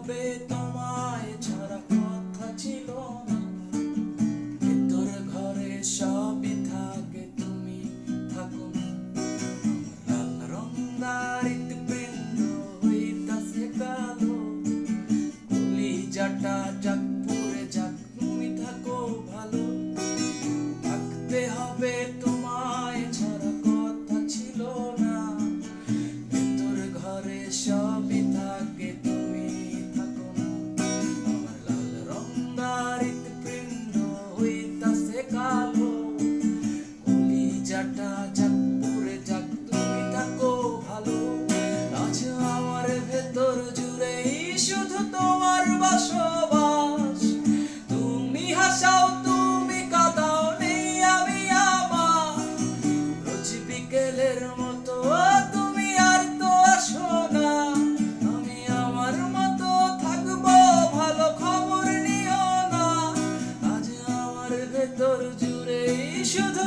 হবে তোমায় ছাড়া কথা ছিল না। ভেতর ঘরে সবই থাকে, তুমি থাকো না। লাল রঙারিত বৃন্দ হইতাছে কালো, কলিজাটা যাক পুড়ে যাক, তুমি থাকো ভালো। থাকতে হবে তোমায় ছাড়া কথা ছিল না। ভেতর ঘরে সবই থাকে, তুমি থাকো না। আমার লাল রঙারিত বৃন্দ হইতাছে কালো, কলিজাটা যাক পুড়ে যাক, তুমি থাকো ভালো। আজ আমার ভেতর জুড়েই শুধু তোমার বসবাস। তুমি হাসাও, তুমি কাঁদাও, নেই আমি আমার। রোজ বিকেলের মতো তুমি আর তো আসো না। আমি আমার মতো থাকবো, ভালো খবর নিও না। আজ আমার ভেতর জুড়েই শুধু